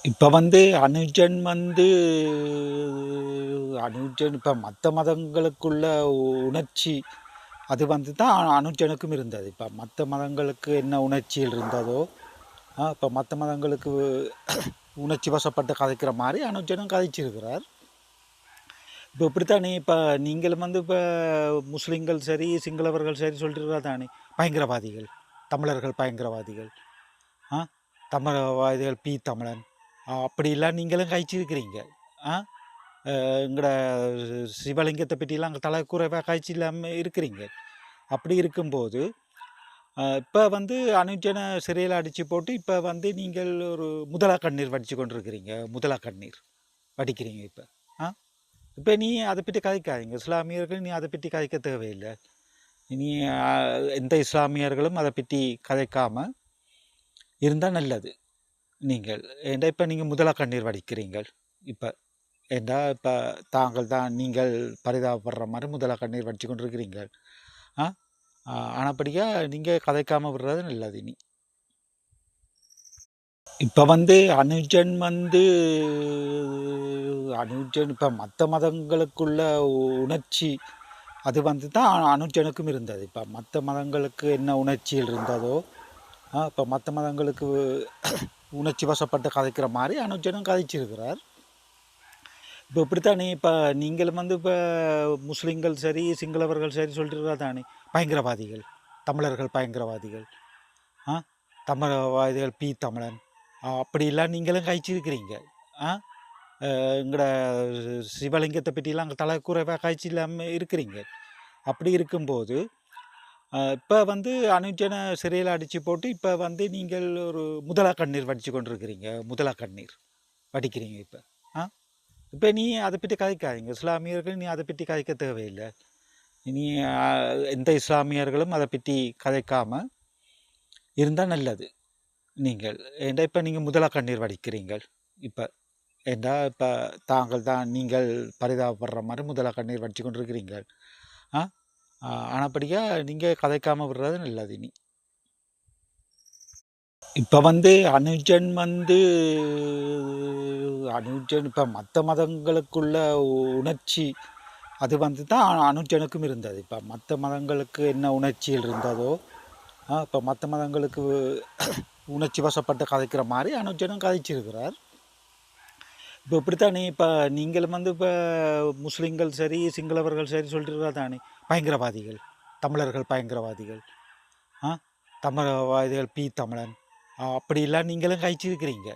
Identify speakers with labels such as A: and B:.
A: இப்ப அனுஜன் அனுஜன் இப்ப மத்த மதங்களுக்குள்ள உணர்ச்சி அது தான் அனுஜனுக்கும் இருந்தது. இப்ப மத்த மதங்களுக்கு என்ன உணர்ச்சிகள் இருந்ததோ, இப்ப மத்த மதங்களுக்கு உணர்ச்சி வசப்பட்டு கதைக்கிற மாரி அனுஜனும் கதைச்சிருக்கிறார். இப்ப இப்படித்தானே இப்ப நீங்களும் இப்ப முஸ்லிம்கள் சரி, சிங்களவர்கள் சரி சொல்றீங்களா தானே, பயங்கரவாதிகள், தமிழர்கள் பயங்கரவாதிகள், ஆ தமிழவாதிகள் தமிழன். அப்படிலாம் நீங்களும் கழிச்சிருக்கிறீங்க. ஆ எங்கட சிவலிங்கத்தை பற்றிலாம் அங்கே தலைக்குறைவாக காய்ச்சி இல்லாமல் இருக்கிறீங்க. அப்படி இருக்கும்போது இப்போ அனுஜனை சிறையில் அடித்து போட்டு இப்போ நீங்கள் ஒரு முதலா கண்ணீர் வடித்து கொண்டிருக்கிறீங்க. முதலா கண்ணீர் வடிக்கிறீங்க இப்போ. இப்போ நீ அதை பற்றி கதைக்காதீங்க. இஸ்லாமியர்கள் நீ அதை பற்றி கதைக்க தேவையில்லை. நீ எந்த இஸ்லாமியர்களும் அதை பற்றி கதைக்காமல் இருந்தால் நல்லது. நீங்கள் ஏண்டா இப்போ நீங்கள் முதலா கண்ணீர் வடிக்கிறீங்கள். இப்போ ஏண்டா இப்போ தாங்கள் தான் நீங்கள் பரிதாபப்படுற மாதிரி முதலா கண்ணீர் வடித்து கொண்டிருக்கிறீங்கள். ஆனப்படியாக நீங்கள் கதைக்காமல் விடுறது நல்லது. இனி இப்போ அனுஜன் அனுஜன் இப்போ மற்ற மதங்களுக்குள்ள உணர்ச்சி அது தான் அனுஜனுக்கும் இருந்தது. இப்போ மற்ற மதங்களுக்கு என்ன உணர்ச்சிகள் இருந்ததோ, இப்போ மற்ற மதங்களுக்கு உணர்ச்சி வசப்பட்டு கதைக்கிற மாதிரி அனுஜனும் கதைச்சிருக்கிறார். இப்போ இப்படித்தானே இப்போ நீங்களும் இப்போ முஸ்லிம்கள் சரி, சிங்களவர்கள் சரி சொல்கிறீங்களா தானே, பயங்கரவாதிகள், தமிழர்கள் பயங்கரவாதிகள், தமிழவாதிகள் தமிழன். அப்படிலாம் நீங்களும் கழிச்சிருக்கிறீங்க. எங்கட சிவலிங்கத்தை பற்றிலாம் அங்கே தலைக்குறைவாக காய்ச்சி இல்லாமல் இருக்கிறீங்க. அப்படி இருக்கும்போது இப்போ அனுஜனை சிறையில் அடித்து போட்டு இப்போ நீங்கள் ஒரு முதலா கண்ணீர் வடித்து கொண்டிருக்கிறீங்க. முதலா கண்ணீர் வடிக்கிறீங்க இப்போ. இப்போ நீ அதை பற்றி கதைக்காதீங்க. இஸ்லாமியர்கள் நீ அதை பற்றி கதைக்க தேவையில்லை. இனி எந்த இஸ்லாமியர்களும் அதை பற்றி கதைக்காமல் இருந்தால் நல்லது. நீங்கள் ஏண்டா இப்போ நீங்கள் முதலா கண்ணீர் வடிக்கிறீங்கள். இப்போ ஏண்டா இப்போ தாங்கள் தான் நீங்கள் பரிதாபப்படுற மாதிரி முதலா கண்ணீர் வடித்து கொண்டிருக்கிறீங்கள். ஆனப்படியாக நீங்கள் கதைக்காமல் விடுறது நல்லது. இனி இப்போ அனுஜன் அனுஜன் இப்போ மற்ற மதங்களுக்குள்ள உணர்ச்சி அது தான் அனுஜனுக்கும் இருந்தது. இப்போ மற்ற மதங்களுக்கு என்ன உணர்ச்சிகள் இருந்ததோ, இப்போ மற்ற மதங்களுக்கு உணர்ச்சி வசப்பட்டு கதைக்கிற மாதிரி அனுஜனும் கதைச்சிருக்கிறார். இப்போ இப்படித்தானே இப்போ நீங்களும் இப்போ முஸ்லிம்கள் சரி, சிங்களவர்கள் சரி சொல்கிறீங்களா தானே, பயங்கரவாதிகள், தமிழர்கள் பயங்கரவாதிகள், தமிழவாதிகள் தமிழன். அப்படிலாம் நீங்களும் கழிச்சிருக்கிறீங்க.